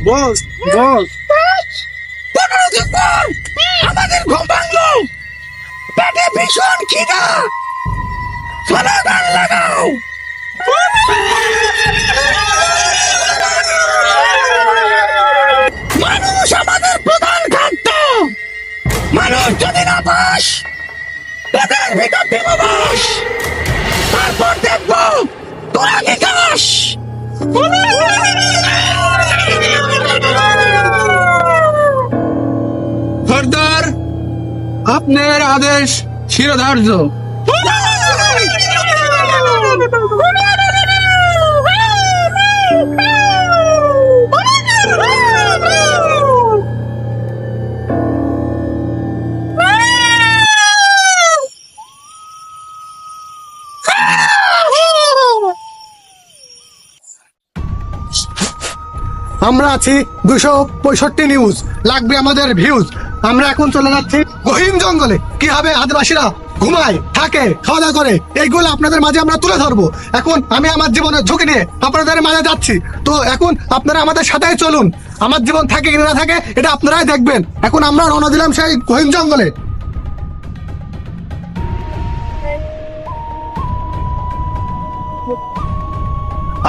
বস বস 15 দিন পর আমাদের ঘুম ভাঙলো, পেটে ভীষণ খিদা, স্লোগান লাগাও। মানুষ আমাদের প্রধান খাদ্য, মানুষ যদি না পাস পেটের ভিতর দেব বাস, তারপর দেখবো তোরা কি খাস। সর্দার, আপনার আদেশ শিরোধার্য। আমরা আছি 265 নিউজ, লাগবে আমাদের ভিউজ। আমরা এখন চলে যাচ্ছি গহীন জঙ্গলে, কিভাবে আদিবাসীরা ঘুমায়, থাকে, খাওয়া দাওয়া করে, এইগুলো আপনাদের মাঝে আমরা তুলে ধরবো। এখন আমি আমার জীবনের ঝুঁকি নিয়ে আপনাদের মাঝে যাচ্ছি, তো এখন আপনারা আমাদের সাথেই চলুন। আমার জীবন থাকে কি না থাকে এটা আপনারাই দেখবেন। এখন আমরা রওনা দিলাম সেই গহীন জঙ্গলে।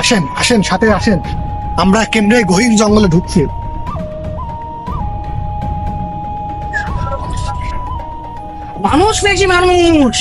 আসেন আসেন, সাথে আসেন, আমরা কেন্দ্রে গহীন জঙ্গলে ঢুকছি। মানুষ বেশি মানুষ,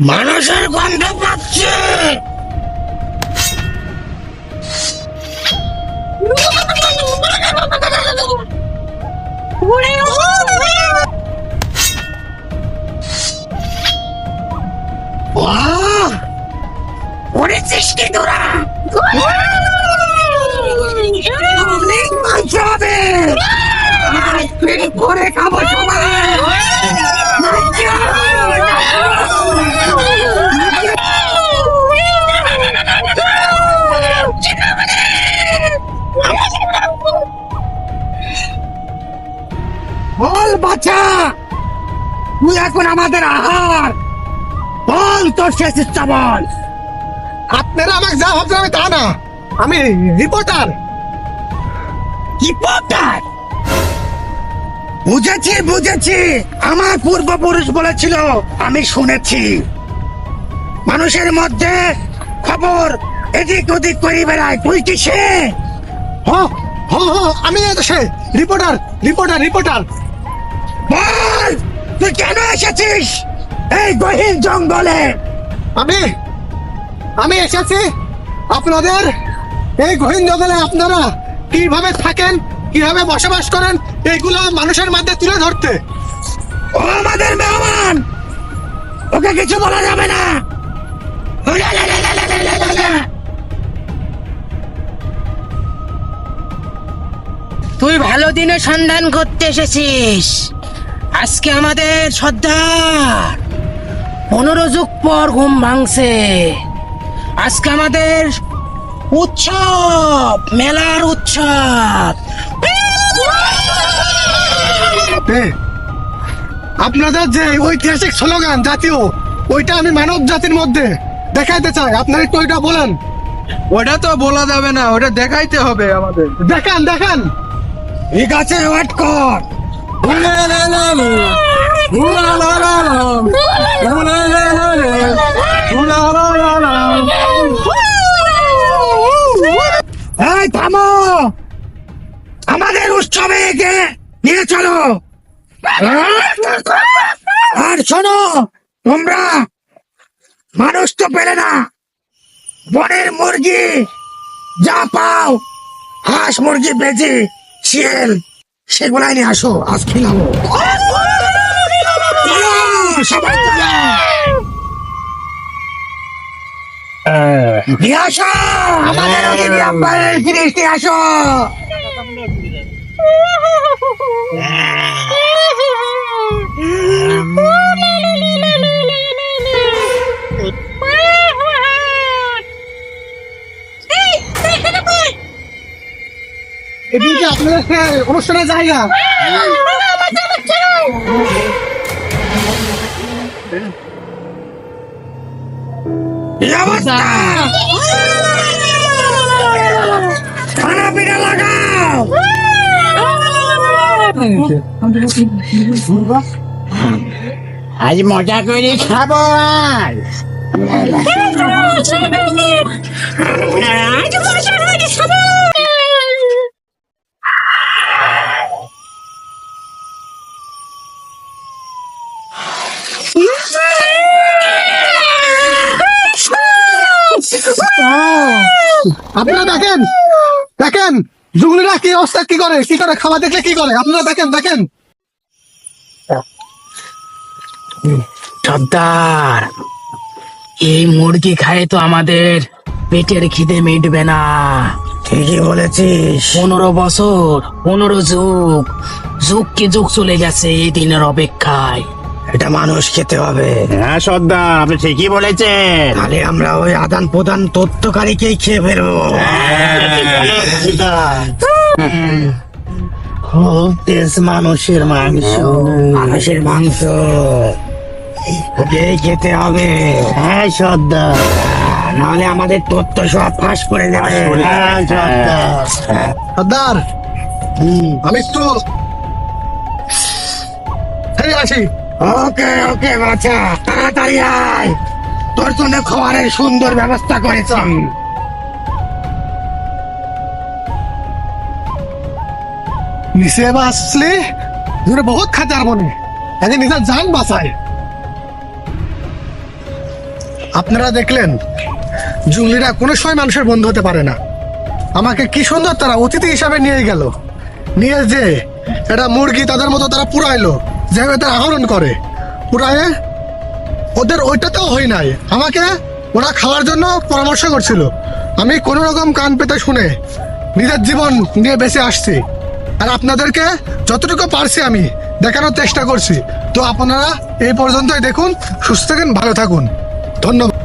মানুষের গন্ধ পাচ্ছে। পড়েছিস কি তোরা? অনেক মাংস হবে, পেট ভরে খাবো সবাই। বল বাচ্চা, তুই এখন আমাদের আহার, বল তোর শেষ ইচ্ছা বল। আপনারা আমাকে যা ভাবছেন আমি তা না, আমি রিপোর্টার। রিপোর্টার? বুঝেছি বুঝেছি, আমার পূর্বপুরুষ বলেছিল, আমি শুনেছি। মানুষের মধ্যে খবর এদিক ওদিক করে বেড়ায়, তুই কি সে? হ হ হ, আমি সে রিপোর্টার রিপোর্টার রিপোর্টার। বল তুই কেন এসেছিস এই গহীন জঙ্গলে? আমি আমি এসেছি আপনাদের এই গহীন জঙ্গলে আপনারা কিভাবে থাকেন, কিভাবে বসবাস করেন, এইগুলো মানুষের মধ্যে তুলে ধরতে। ও আমাদের মেহমান, ওকে কিছু বলা যাবে না। তুই ভালো দিনের সন্ধান করতে এসেছিস। আজকে আমাদের সর্দার 15 যুগ পর ঘুম ভাঙছে। আজকে আমাদের উৎসব, মেলার উৎসব। আপনাদের যে ঐতিহাসিক স্লোগান জাতীয়, ওইটা আমি মানব জাতির মধ্যে দেখাইতে চাই। আপনারা একটু ওইটা বলেন। ওটা তো বলা যাবে না, ওটা দেখাইতে হবে আমাদের। দেখান দেখান। ঠিক আছে, ওয়েট কর। এই থামো, আমাদের উৎসবে একে নিয়ে চলো। আর শোনো, তোমরা মানুষ তো পেলে না, বনের মুরগি যা পাও, হাঁস মুরগি বেজে শিয়াল, সেগুলাই নিয়ে আসো, আজ খিলাবো। সবাই চলো, নিয়ে আসো আমাদের জিনিস নিয়ে আসো। এদিকে আপনাদের অনুষ্ঠানের জায়গা। এই অবস্থা! খানা পিনা লাগাও! আজ মজা করে খাবো আর। আপনারা দেখেন, দেখেন জুগলিরা কি অবস্থা, কি করে খাবার দেখলে কি করে, আপনারা দেখেন দেখেন। সর্দার, এই মুরগি খায় তো আমাদের পেটের খিদে মিটবে না। ঠিকই বলেছিস। 15 বছর, 15 যুগ, যুগকে যুগ চলে গেছে এই দিনের অপেক্ষায়। এটা মানুষ খেতে হবে। হ্যাঁ সর্দার, আপনি ঠিকই বলেছেন। তাহলে আমরা ওই আদান প্রদান তথ্যকারীকেই খেয়ে ফেলবো। খুব তেজ মানুষের মাংস। মানুষের মাংস ওকেই খেতে হবে। হ্যাঁ সর্দার। নাহলে আমাদের তথ্য সব ফাঁস করে দেবে। হ্যাঁ সর্দার। সর্দার, আমি একটু এই আসি। ওকে ওকে বাচ্চা, তাড়াতাড়ি আয়, তোর জন্য খাবারের সুন্দর ব্যবস্থা করেছি। নিচে আসলে দুটো বহুত খাচার মনে আগে নিজের জান বাঁচায়। আপনারা দেখলেন জুগলিরা কোনো সময় মানুষের বন্ধু হতে পারে না। আমাকে কি সুন্দর তারা অতিথি হিসাবে নিয়ে গেল, নিয়ে যে এটা মুরগি তাদের মতো তারা পুরাইলো, যেভাবে তারা আহরণ করে পুরায়ে ওদের ওইটাতেও হই নাই। আমাকে ওরা খাওয়ার জন্য পরামর্শ করছিল, আমি কোনো রকম কান পেতে শুনে নিজের জীবন নিয়ে বেঁচে আসছি। আর আপনাদেরকে যতটুকু পারছি আমি দেখানোর চেষ্টা করছি। তো আপনারা এই পর্যন্তই দেখুন, সুস্থ থাকুন, ভালো থাকুন, ধন্যবাদ।